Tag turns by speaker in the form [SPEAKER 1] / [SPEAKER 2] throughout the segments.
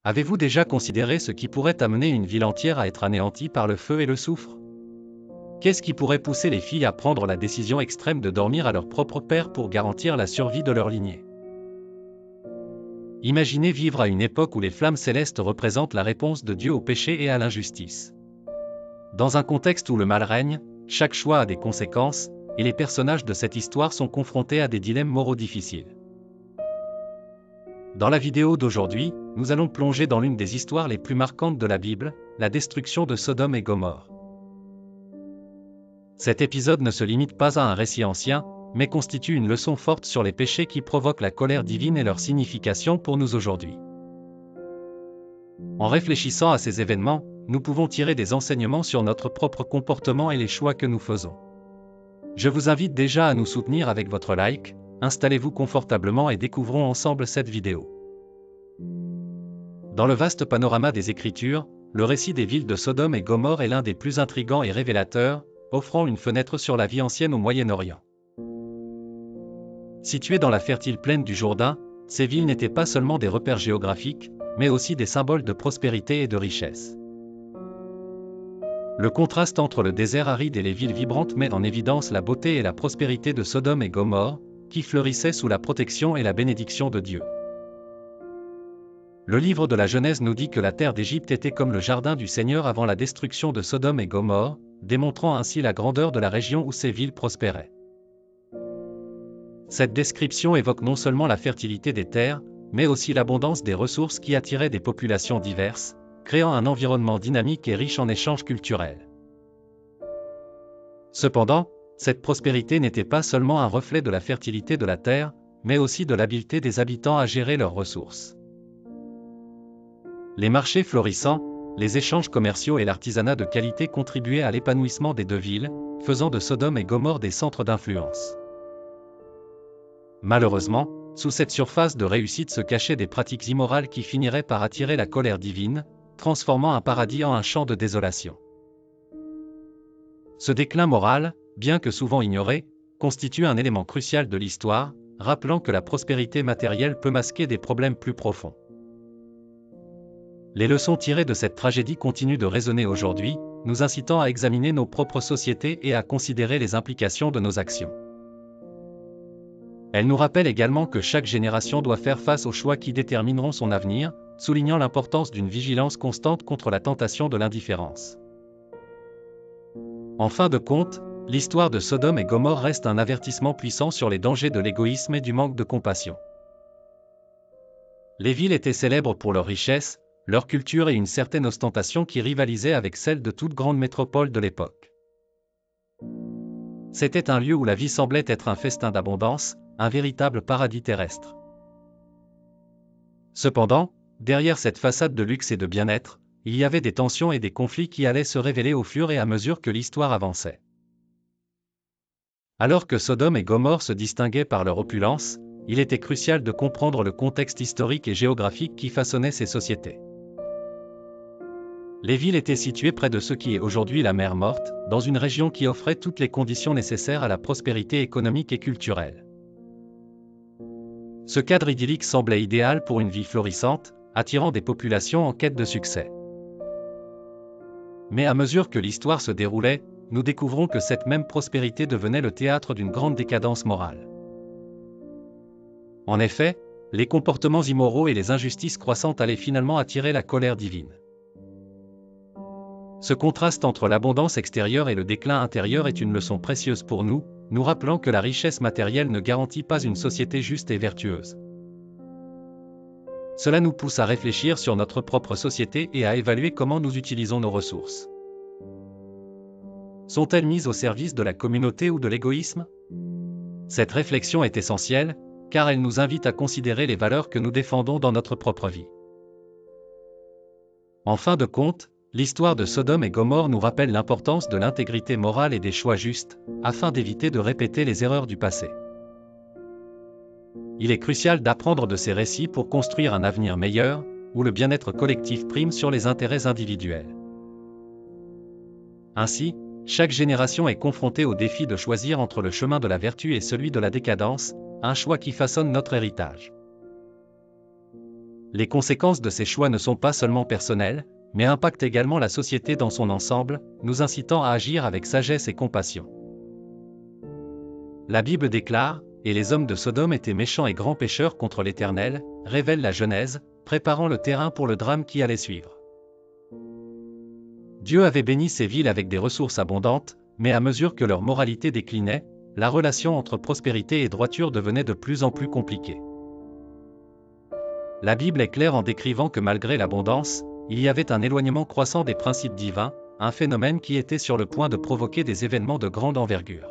[SPEAKER 1] Avez-vous déjà considéré ce qui pourrait amener une ville entière à être anéantie par le feu et le soufre? Qu'est-ce qui pourrait pousser les filles à prendre la décision extrême de dormir à leur propre père pour garantir la survie de leur lignée? Imaginez vivre à une époque où les flammes célestes représentent la réponse de Dieu au péché et à l'injustice. Dans un contexte où le mal règne, chaque choix a des conséquences, et les personnages de cette histoire sont confrontés à des dilemmes moraux difficiles. Dans la vidéo d'aujourd'hui, nous allons plonger dans l'une des histoires les plus marquantes de la Bible, la destruction de Sodome et Gomorrhe. Cet épisode ne se limite pas à un récit ancien, mais constitue une leçon forte sur les péchés qui provoquent la colère divine et leur signification pour nous aujourd'hui. En réfléchissant à ces événements, nous pouvons tirer des enseignements sur notre propre comportement et les choix que nous faisons. Je vous invite déjà à nous soutenir avec votre like, installez-vous confortablement et découvrons ensemble cette vidéo. Dans le vaste panorama des Écritures, le récit des villes de Sodome et Gomorrhe est l'un des plus intrigants et révélateurs, offrant une fenêtre sur la vie ancienne au Moyen-Orient. Situées dans la fertile plaine du Jourdain, ces villes n'étaient pas seulement des repères géographiques, mais aussi des symboles de prospérité et de richesse. Le contraste entre le désert aride et les villes vibrantes met en évidence la beauté et la prospérité de Sodome et Gomorrhe, qui fleurissaient sous la protection et la bénédiction de Dieu. Le livre de la Genèse nous dit que la terre d'Égypte était comme le jardin du Seigneur avant la destruction de Sodome et Gomorrhe, démontrant ainsi la grandeur de la région où ces villes prospéraient. Cette description évoque non seulement la fertilité des terres, mais aussi l'abondance des ressources qui attiraient des populations diverses, créant un environnement dynamique et riche en échanges culturels. Cependant, cette prospérité n'était pas seulement un reflet de la fertilité de la terre, mais aussi de l'habileté des habitants à gérer leurs ressources. Les marchés florissants, les échanges commerciaux et l'artisanat de qualité contribuaient à l'épanouissement des deux villes, faisant de Sodome et Gomorrhe des centres d'influence. Malheureusement, sous cette surface de réussite se cachaient des pratiques immorales qui finiraient par attirer la colère divine, transformant un paradis en un champ de désolation. Ce déclin moral, bien que souvent ignoré, constitue un élément crucial de l'histoire, rappelant que la prospérité matérielle peut masquer des problèmes plus profonds. Les leçons tirées de cette tragédie continuent de résonner aujourd'hui, nous incitant à examiner nos propres sociétés et à considérer les implications de nos actions. Elle nous rappelle également que chaque génération doit faire face aux choix qui détermineront son avenir, soulignant l'importance d'une vigilance constante contre la tentation de l'indifférence. En fin de compte, l'histoire de Sodome et Gomorrhe reste un avertissement puissant sur les dangers de l'égoïsme et du manque de compassion. Les villes étaient célèbres pour leur richesse, leur culture et une certaine ostentation qui rivalisait avec celle de toute grande métropole de l'époque. C'était un lieu où la vie semblait être un festin d'abondance, un véritable paradis terrestre. Cependant, derrière cette façade de luxe et de bien-être, il y avait des tensions et des conflits qui allaient se révéler au fur et à mesure que l'histoire avançait. Alors que Sodome et Gomorrhe se distinguaient par leur opulence, il était crucial de comprendre le contexte historique et géographique qui façonnait ces sociétés. Les villes étaient situées près de ce qui est aujourd'hui la mer Morte, dans une région qui offrait toutes les conditions nécessaires à la prospérité économique et culturelle. Ce cadre idyllique semblait idéal pour une vie florissante, attirant des populations en quête de succès. Mais à mesure que l'histoire se déroulait, nous découvrons que cette même prospérité devenait le théâtre d'une grande décadence morale. En effet, les comportements immoraux et les injustices croissantes allaient finalement attirer la colère divine. Ce contraste entre l'abondance extérieure et le déclin intérieur est une leçon précieuse pour nous, nous rappelant que la richesse matérielle ne garantit pas une société juste et vertueuse. Cela nous pousse à réfléchir sur notre propre société et à évaluer comment nous utilisons nos ressources. Sont-elles mises au service de la communauté ou de l'égoïsme? Cette réflexion est essentielle, car elle nous invite à considérer les valeurs que nous défendons dans notre propre vie. En fin de compte, l'histoire de Sodome et Gomorrhe nous rappelle l'importance de l'intégrité morale et des choix justes, afin d'éviter de répéter les erreurs du passé. Il est crucial d'apprendre de ces récits pour construire un avenir meilleur, où le bien-être collectif prime sur les intérêts individuels. Ainsi, chaque génération est confrontée au défi de choisir entre le chemin de la vertu et celui de la décadence, un choix qui façonne notre héritage. Les conséquences de ces choix ne sont pas seulement personnelles, mais impactent également la société dans son ensemble, nous incitant à agir avec sagesse et compassion. La Bible déclare « Et les hommes de Sodome étaient méchants et grands pécheurs contre l'Éternel », révèle la Genèse, préparant le terrain pour le drame qui allait suivre. Dieu avait béni ces villes avec des ressources abondantes, mais à mesure que leur moralité déclinait, la relation entre prospérité et droiture devenait de plus en plus compliquée. La Bible est claire en décrivant que malgré l'abondance, il y avait un éloignement croissant des principes divins, un phénomène qui était sur le point de provoquer des événements de grande envergure.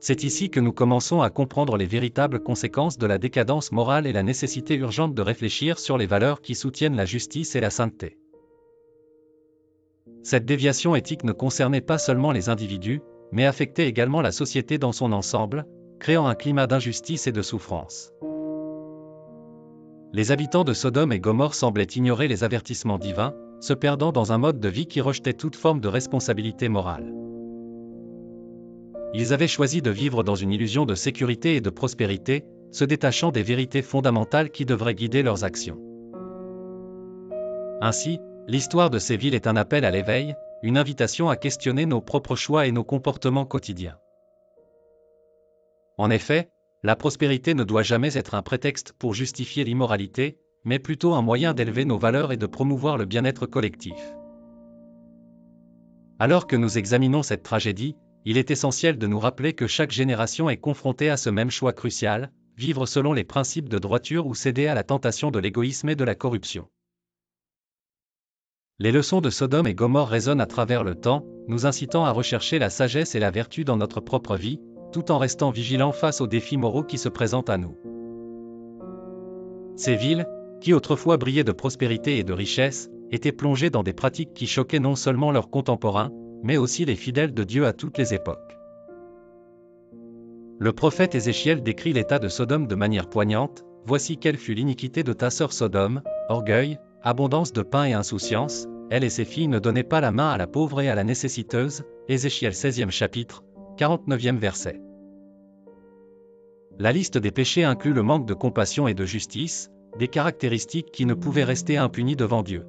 [SPEAKER 1] C'est ici que nous commençons à comprendre les véritables conséquences de la décadence morale et la nécessité urgente de réfléchir sur les valeurs qui soutiennent la justice et la sainteté. Cette déviation éthique ne concernait pas seulement les individus, mais affectait également la société dans son ensemble, créant un climat d'injustice et de souffrance. Les habitants de Sodome et Gomorrhe semblaient ignorer les avertissements divins, se perdant dans un mode de vie qui rejetait toute forme de responsabilité morale. Ils avaient choisi de vivre dans une illusion de sécurité et de prospérité, se détachant des vérités fondamentales qui devraient guider leurs actions. Ainsi, l'histoire de ces villes est un appel à l'éveil, une invitation à questionner nos propres choix et nos comportements quotidiens. En effet, la prospérité ne doit jamais être un prétexte pour justifier l'immoralité, mais plutôt un moyen d'élever nos valeurs et de promouvoir le bien-être collectif. Alors que nous examinons cette tragédie, il est essentiel de nous rappeler que chaque génération est confrontée à ce même choix crucial, vivre selon les principes de droiture ou céder à la tentation de l'égoïsme et de la corruption. Les leçons de Sodome et Gomorrhe résonnent à travers le temps, nous incitant à rechercher la sagesse et la vertu dans notre propre vie, tout en restant vigilants face aux défis moraux qui se présentent à nous. Ces villes, qui autrefois brillaient de prospérité et de richesse, étaient plongées dans des pratiques qui choquaient non seulement leurs contemporains, mais aussi les fidèles de Dieu à toutes les époques. Le prophète Ézéchiel décrit l'état de Sodome de manière poignante. « Voici quelle fut l'iniquité de ta sœur Sodome, orgueil, abondance de pain et insouciance, elle et ses filles ne donnaient pas la main à la pauvre et à la nécessiteuse. » Ézéchiel 16e chapitre, 49e verset. La liste des péchés inclut le manque de compassion et de justice, des caractéristiques qui ne pouvaient rester impunies devant Dieu.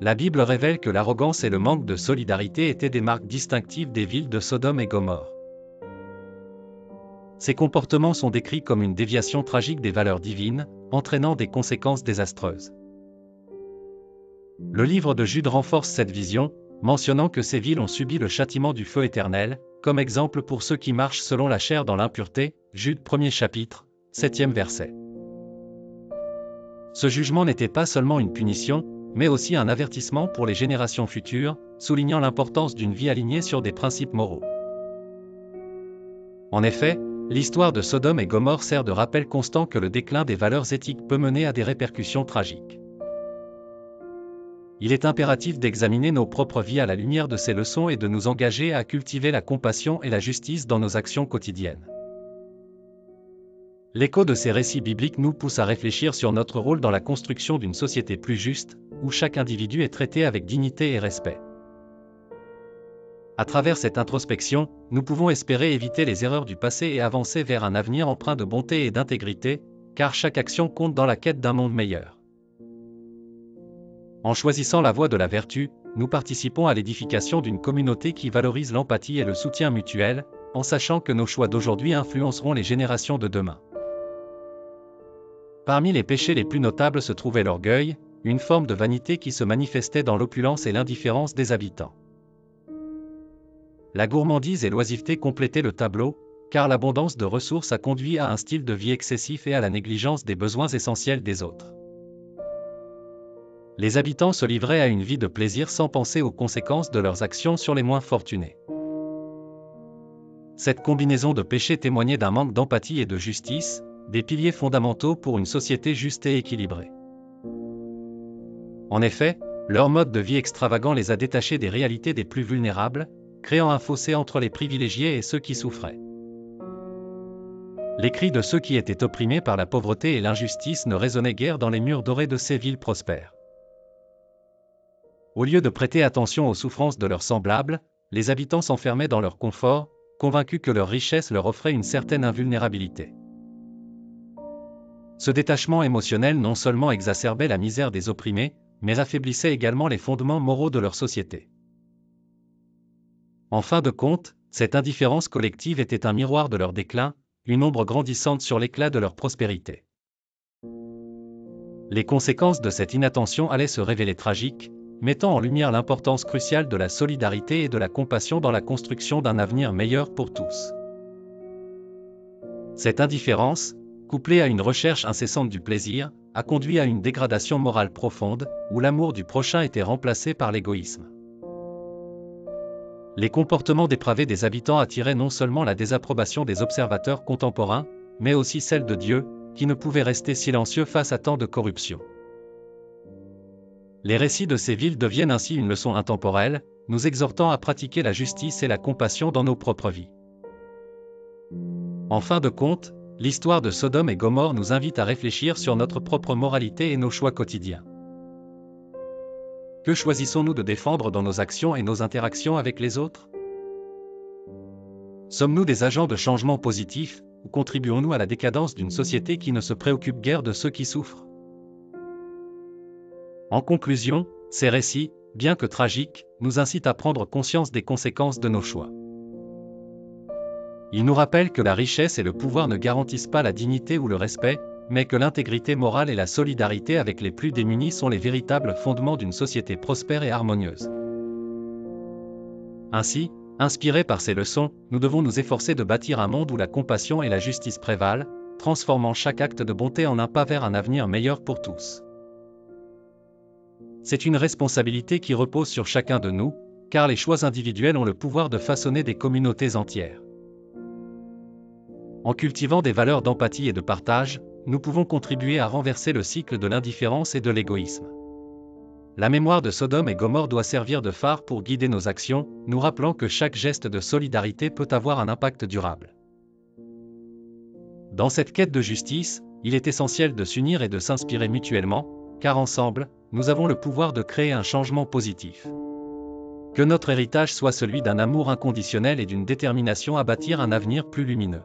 [SPEAKER 1] La Bible révèle que l'arrogance et le manque de solidarité étaient des marques distinctives des villes de Sodome et Gomorrhe. Ces comportements sont décrits comme une déviation tragique des valeurs divines, entraînant des conséquences désastreuses. Le livre de Jude renforce cette vision, mentionnant que ces villes ont subi le châtiment du feu éternel, comme exemple pour ceux qui marchent selon la chair dans l'impureté, Jude 1er chapitre, 7e verset. Ce jugement n'était pas seulement une punition, mais aussi un avertissement pour les générations futures, soulignant l'importance d'une vie alignée sur des principes moraux. En effet, l'histoire de Sodome et Gomorrhe sert de rappel constant que le déclin des valeurs éthiques peut mener à des répercussions tragiques. Il est impératif d'examiner nos propres vies à la lumière de ces leçons et de nous engager à cultiver la compassion et la justice dans nos actions quotidiennes. L'écho de ces récits bibliques nous pousse à réfléchir sur notre rôle dans la construction d'une société plus juste, où chaque individu est traité avec dignité et respect. À travers cette introspection, nous pouvons espérer éviter les erreurs du passé et avancer vers un avenir empreint de bonté et d'intégrité, car chaque action compte dans la quête d'un monde meilleur. En choisissant la voie de la vertu, nous participons à l'édification d'une communauté qui valorise l'empathie et le soutien mutuel, en sachant que nos choix d'aujourd'hui influenceront les générations de demain. Parmi les péchés les plus notables se trouvait l'orgueil, une forme de vanité qui se manifestait dans l'opulence et l'indifférence des habitants. La gourmandise et l'oisiveté complétaient le tableau, car l'abondance de ressources a conduit à un style de vie excessif et à la négligence des besoins essentiels des autres. Les habitants se livraient à une vie de plaisir sans penser aux conséquences de leurs actions sur les moins fortunés. Cette combinaison de péchés témoignait d'un manque d'empathie et de justice, des piliers fondamentaux pour une société juste et équilibrée. En effet, leur mode de vie extravagant les a détachés des réalités des plus vulnérables, créant un fossé entre les privilégiés et ceux qui souffraient. Les cris de ceux qui étaient opprimés par la pauvreté et l'injustice ne résonnaient guère dans les murs dorés de ces villes prospères. Au lieu de prêter attention aux souffrances de leurs semblables, les habitants s'enfermaient dans leur confort, convaincus que leur richesse leur offrait une certaine invulnérabilité. Ce détachement émotionnel non seulement exacerbait la misère des opprimés, mais affaiblissait également les fondements moraux de leur société. En fin de compte, cette indifférence collective était un miroir de leur déclin, une ombre grandissante sur l'éclat de leur prospérité. Les conséquences de cette inattention allaient se révéler tragiques, mettant en lumière l'importance cruciale de la solidarité et de la compassion dans la construction d'un avenir meilleur pour tous. Cette indifférence, couplée à une recherche incessante du plaisir, a conduit à une dégradation morale profonde, où l'amour du prochain était remplacé par l'égoïsme. Les comportements dépravés des habitants attiraient non seulement la désapprobation des observateurs contemporains, mais aussi celle de Dieu, qui ne pouvait rester silencieux face à tant de corruption. Les récits de ces villes deviennent ainsi une leçon intemporelle, nous exhortant à pratiquer la justice et la compassion dans nos propres vies. En fin de compte, l'histoire de Sodome et Gomorrhe nous invite à réfléchir sur notre propre moralité et nos choix quotidiens. Que choisissons-nous de défendre dans nos actions et nos interactions avec les autres? Sommes-nous des agents de changement positif, ou contribuons-nous à la décadence d'une société qui ne se préoccupe guère de ceux qui souffrent? En conclusion, ces récits, bien que tragiques, nous incitent à prendre conscience des conséquences de nos choix. Ils nous rappellent que la richesse et le pouvoir ne garantissent pas la dignité ou le respect, mais que l'intégrité morale et la solidarité avec les plus démunis sont les véritables fondements d'une société prospère et harmonieuse. Ainsi, inspirés par ces leçons, nous devons nous efforcer de bâtir un monde où la compassion et la justice prévalent, transformant chaque acte de bonté en un pas vers un avenir meilleur pour tous. C'est une responsabilité qui repose sur chacun de nous, car les choix individuels ont le pouvoir de façonner des communautés entières. En cultivant des valeurs d'empathie et de partage, nous pouvons contribuer à renverser le cycle de l'indifférence et de l'égoïsme. La mémoire de Sodome et Gomorrhe doit servir de phare pour guider nos actions, nous rappelant que chaque geste de solidarité peut avoir un impact durable. Dans cette quête de justice, il est essentiel de s'unir et de s'inspirer mutuellement, car ensemble, nous avons le pouvoir de créer un changement positif. Que notre héritage soit celui d'un amour inconditionnel et d'une détermination à bâtir un avenir plus lumineux.